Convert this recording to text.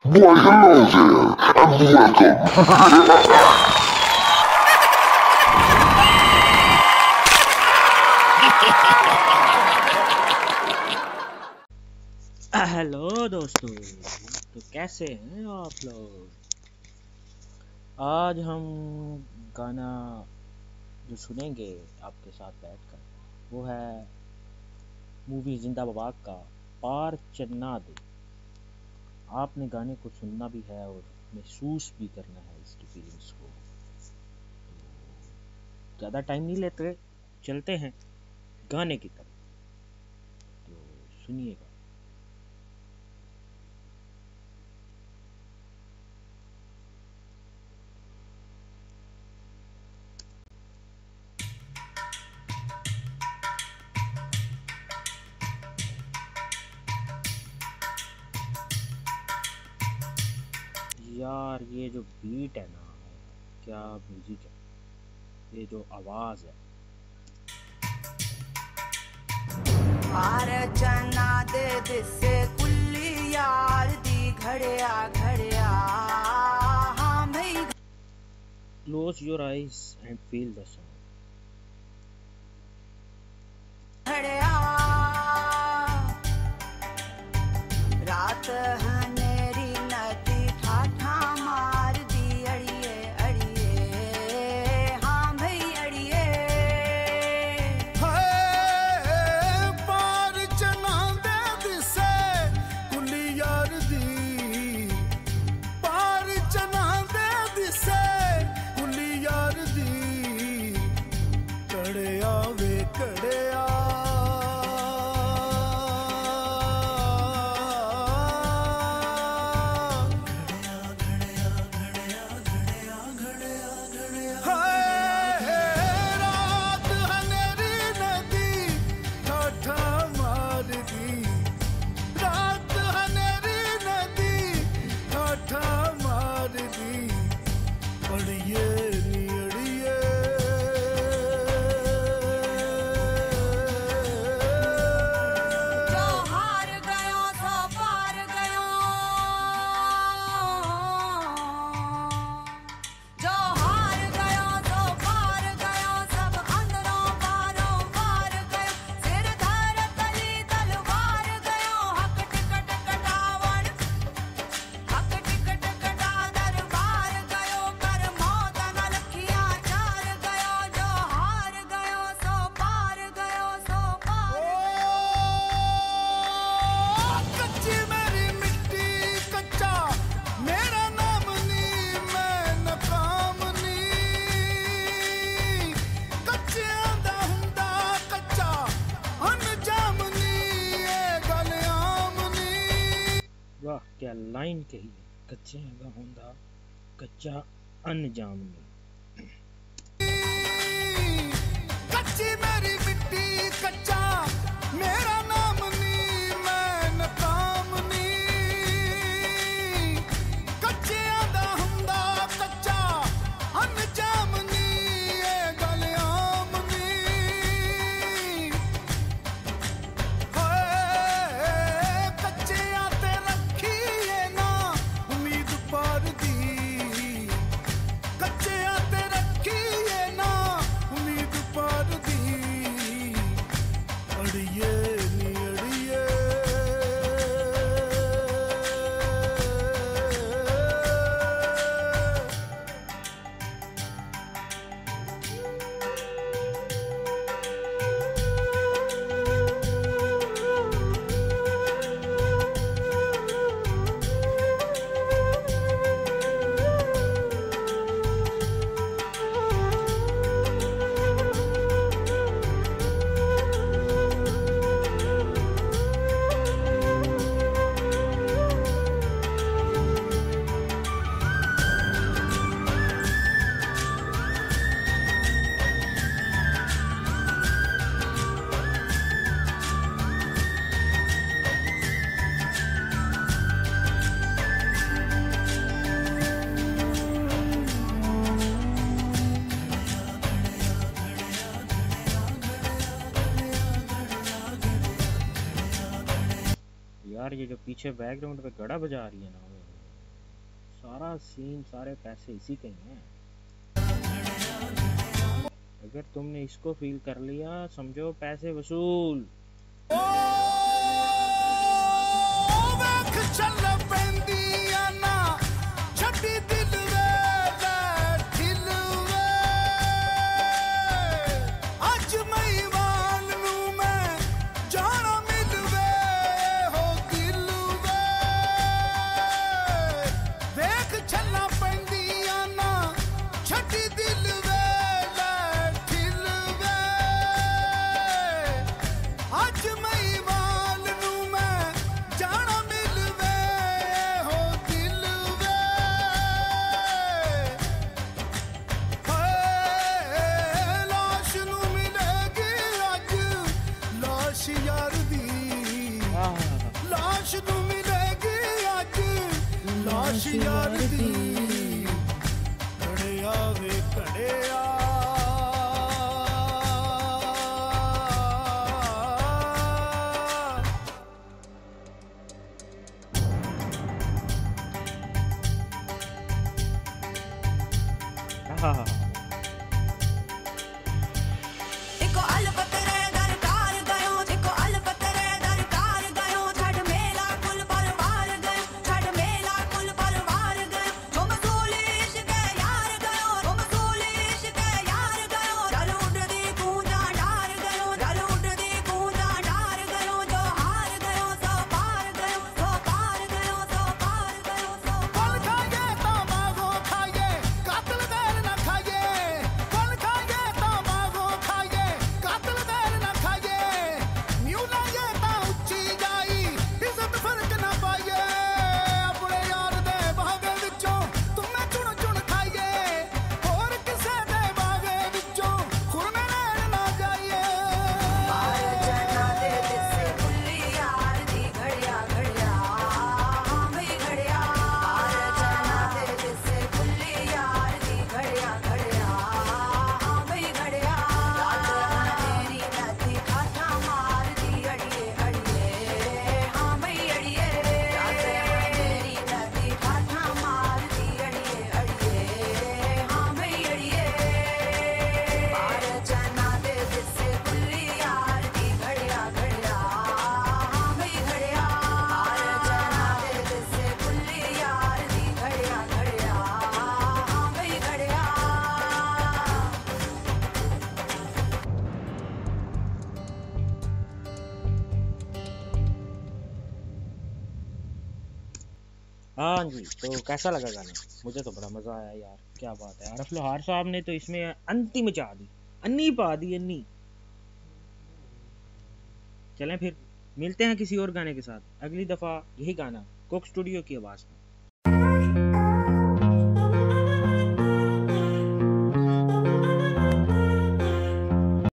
Why, hello there, and welcome. Hello दोस्तों। तो कैसे हैं आप लोग। आज हम गाना जो सुनेंगे आपके साथ बैठकर वो है मूवी जिंदाबाद का पार चन्ना दे। आपने गाने को सुनना भी है और महसूस भी करना है इसकी फीलिंग्स को। तो ज़्यादा टाइम नहीं लेते, चलते हैं गाने की तरफ। तो सुनिएगा। यार ये जो बीट है ना, क्या म्यूजिक है, ये जो आवाज़ है। पार चना दे दिसे कुल्ली यार दी घड़िया घड़िया हाँ भई Close your eyes and feel the song. घड़िया रात हनेरी नदी ठाठा मार दी अड़िए अड़िए हाँ भई अड़िए पार चना दे दिसे कुली यार दी पार चना दे दिसे कुली यार दी कड़िया वे कड़िया रात हनेरी नदी ठाठा मार दी रात हनेरी नदी ठाठा मार दी अड़िए नी अड़िए जो हार गयो सो पार गयो जो हार गयो सो पार गयो सब अंदरों बारों पार गयो सिर धर तली तलवार गयो हक टिकट कटावण हक टिकट कटा दरबार गयो कर मौत न लखिया चार गयो जो हार गयो सो पार गयो सो पार कच्ची मेरी मिट्टी कच्चा मेरा नाम नी मैं नकाम नी कच्चियां दा हुंदा कच्चा अनजाम नी ये गल आम नी वाह क्या लाइन कही है। कच्चे का होंदा कच्चा अनजाम में। कच्ची मेरी मिट्टी कच्चा मेरा नाम नी मैं नकाम नी कच्चियां दा हुंदा कच्चा अनजाम नी ये गल आम नी हाय कच्चियां ते रखीए ना उम्मीद पर दी कच्चियां ते रखीए ना उम्मीद पर दी अड़िए नी अड़िए यार ये जो पीछे बैकग्राउंड पे घड़ा बजा रही है ना, सारा सीन, सारे पैसे इसी के ही हैं। अगर तुमने इसको फील कर लिया समझो पैसे वसूल। ओ वेख चल पैंदियां ना छड्डी दिल वे ढिल वे अज महिवान नू मैं जाना मिल वे हो दिल वे वेख चल पैंदियां ना छड्डी दिल वे ढिल वे अज महिवाल नू मैं जाना मिल वे हो दिल वे हाय लाश नू मिलेगी अज लाश यार दी लाश नू मिलेगी अज लाश यार दी घड़िया वे घड़िया हाँ, देखो अलपतरे दरकार गयो देखो अलपतरे दरकार गयो छड़ मेला कुल परवार गयो छड़ मेला कुल परवार गयो जो मसूली इश्क यार गयो जो मसूली इश्क यार गयो डर उड़दी कूंजा डार गयो डर उड़दी कूंजा डार गयो जो हार गयो सो पार गयो सो पार गयो सो पार गयो सो फल खाए तमागो खाए कातल देर न खाए फल खाए तमागो खाए कातल देर न खाए न्यू लाए ता उच्ची जाई इज्जत फर्क न पाए अपने यार दे बागे विचों तुम्हें चुन चुन खाए और किसे दे बागे विचों खुरने नैन ना जाइए पार जना दे दिल से खुली यार दी घड़िया घड़िया हाँ भाई घड़िया पार जना दे दिल से खुली यार दी घड़िया घड़िया हाँ भाई घड़िया रात तेरी नदी ठाठा मार दी अड़िए अड़िए हाँ भाई अड़िए रात तेरी नदी ठाठा मार दी अड़िए अड़िए हाँ भाई अड़िए पार जना दे दिल से खुली यार दी घड़िया घड़िया हाँ भाई घड़िया पार जना दे दिल से खुली यार दी घड़िया घड़िया हाँ भाई घड़िया हाँ जी। तो कैसा लगा गाना? मुझे तो बड़ा मजा आया यार, क्या बात है। आरफ लोहार साहब ने तो इसमें अंती मचा दी, अन्नी पा दी अन्नी। चलें फिर मिलते हैं किसी और गाने के साथ अगली दफा, यही गाना कोक स्टूडियो की आवाज में।